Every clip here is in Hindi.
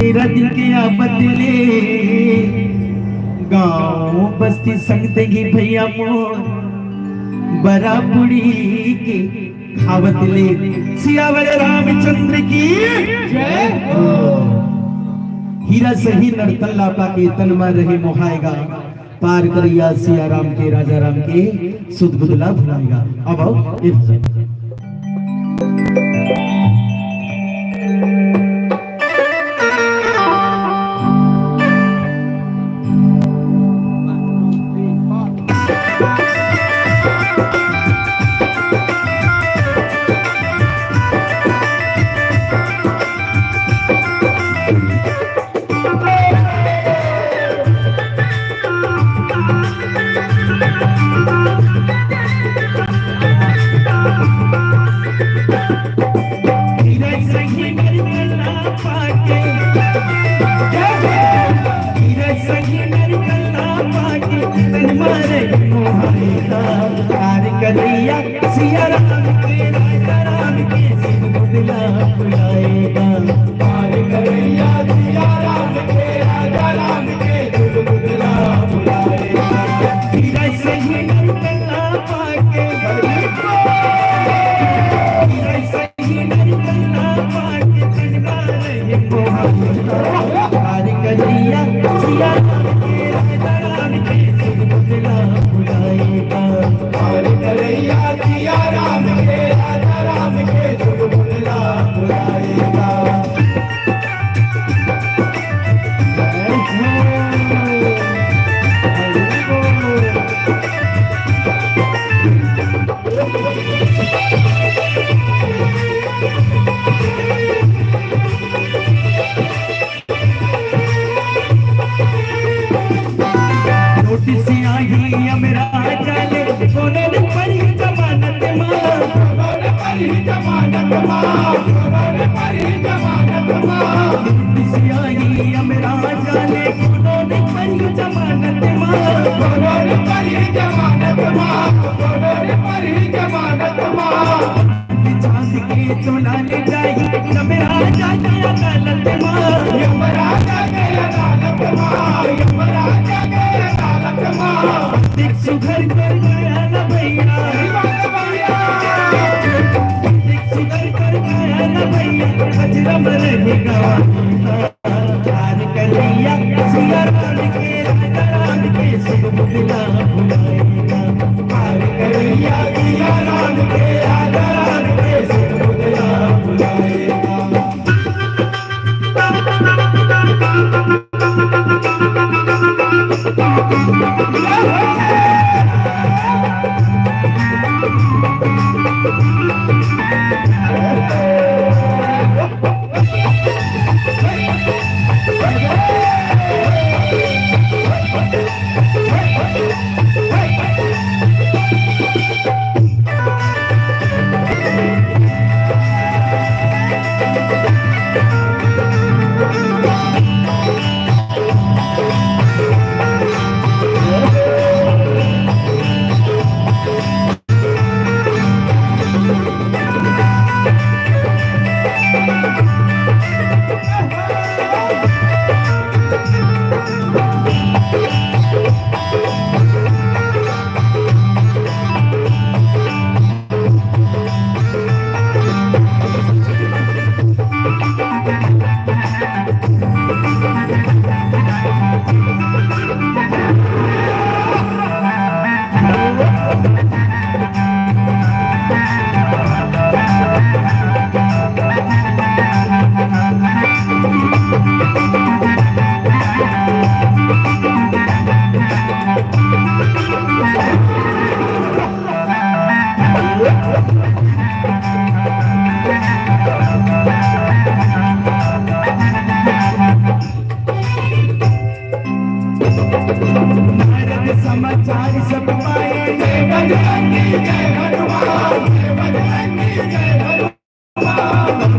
तेरा दिल क्या बदले गांव बस्ती संग देगी भैया मोर बरा बुड़ी के खावत ले सियावर रामचंद्र की जय हो। हीरा सही नरतल्ला पाके तन में रहे मोहाएगा पार करिया सिया राम के राजा राम के सुध बुदला भुलाएगा। अब आओ सिया राम के राजा राम के सुध बुदला भुलाएगा पार करिया सिया राम के राजा राम के सुध बुदला भुलाएगा। हीरा सही नरतल्ला पाके हीरा सही नरतल्ला पाके तनवा रहे मोहाएगा पार करिया सिया राम के राजा राम के सुध बुदला भुलाएगा पार करिया सिया राम के राजा राम के सुध बुदला भुलाएगा। नोटिस आई मेरा जाले कोने ने परी जमानत मां कोने परी जमानत मां कोने परी जमानत मां नोटिस आई मेरा जाले कोने परी जमानत मां कोने परी जमानत मां कोने परी जमानत मां चांद के चोला ले जाई मेरा जाके अदालत मां मेरा जाके अदालत मां मेरा जाके अदालत मां देख सुधर कर गया ना भैया देख सुधर कर गया ना भैया अजरा मरेगा पार करिया सिया राम के राजा राम के सुध बुदला भुलाएगा पार करिया सिया राम के राजा राम के सुध बुदला भुलाएगा। समाचार सब पाए जय बजरंगी जय हनुमान जय बजरंगी जय हनुमान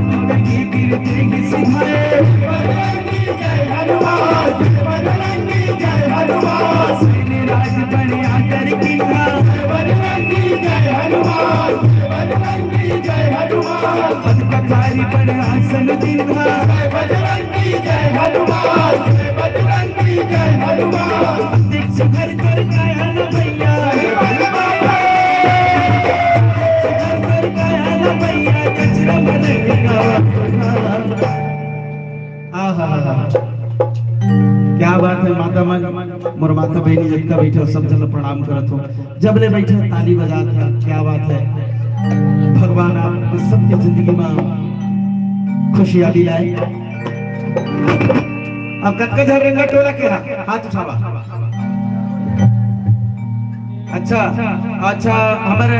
की गिरती सिखाए बजरंगी जय हनुमान जय बजरंगी जय हनुमान श्री राज बनिया कर की बजरंगी जय हनुमान बजरंगी जय हनुमान पद ककारी पर आसन दिन बजरंगी जय हनुमान, जय बजरंगी जय हनुमान। दीक्ष भर कर गाया न भैया, भर कर गाया न भैया, कचरा मन क्या बात है। माता मन मोर माता बहनी जितना बैठा सब जन प्रणाम करत हो, जब ले बैठा ताली बजात है। क्या बात है, भगवान आप सबके जिंदगी में खुशियाली लाए। अब कतका झर रंगा टोला के हाथ उठावा। अच्छा अच्छा, हमारे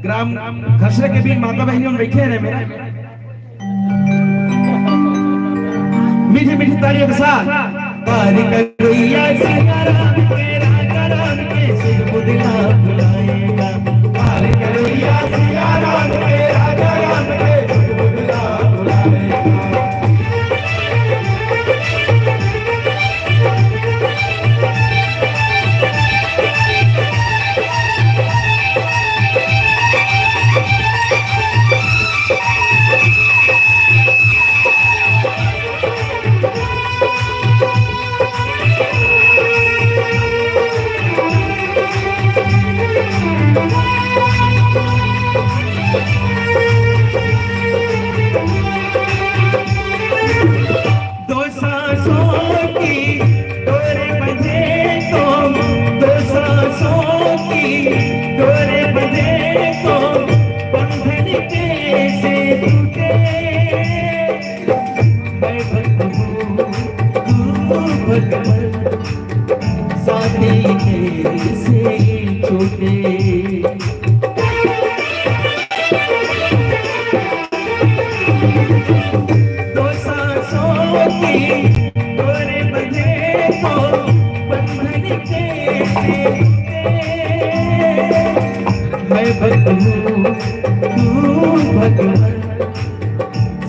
ग्राम घसरे के भी माता बहनियों बैठे हैं मेरा, मीठी मीठी तालियों के साथ। पार करोइया सिया राम के राजा राम के सिर बुदला बुलाएगा। पार करोइया सिया राम के राजा राम के सिर बुदला बुलाएगा।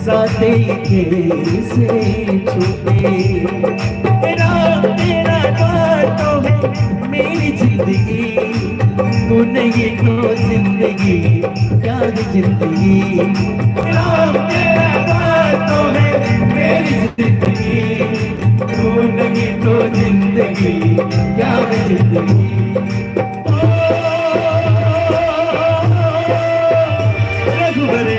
साथे के से छूटे। तेरा तेरा तो है मेरी जिंदगी, तू नहीं तो जिंदगी क्या जिंदगी। तेरा तेरा तो है मेरी जिंदगी, तू नहीं तो जिंदगी क्या जिंदगी। रघुवर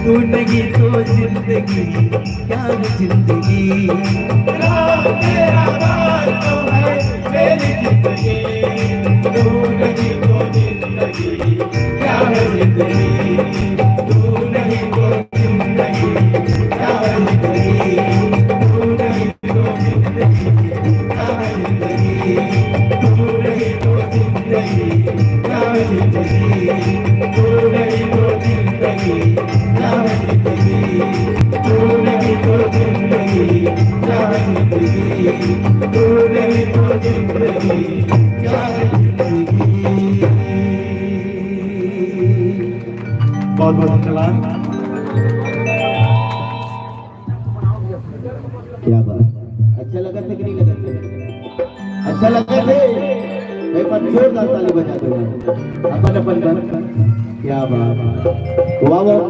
तू नहीं तो जिंदगी क्या जिंदगी। तेरा तो है मेरी जिंदगी, तू नहीं तो जिंदगी क्या जिंदगी। तू नहीं तो जिंदगी क्या जिंदगी। तू नहीं तो जिंदगी क्या जिंदगी। तू नहीं तो जिंदगी क्या जिंदगी। तू नहीं तो जिंदगी क्या जिंदगी। तू नहीं तो जिंदगी क्या जिंदगी। तू नहीं तो जिंदगी क्या जिंदगी। बहुत बहुत धन्यवाद। क्या बात, अच्छा लगा था कि नहीं लगा था? अच्छा लगा थे भाई, पर जोरदार ताली बजा दो अपन अपन। क्या बात, वाह वाह।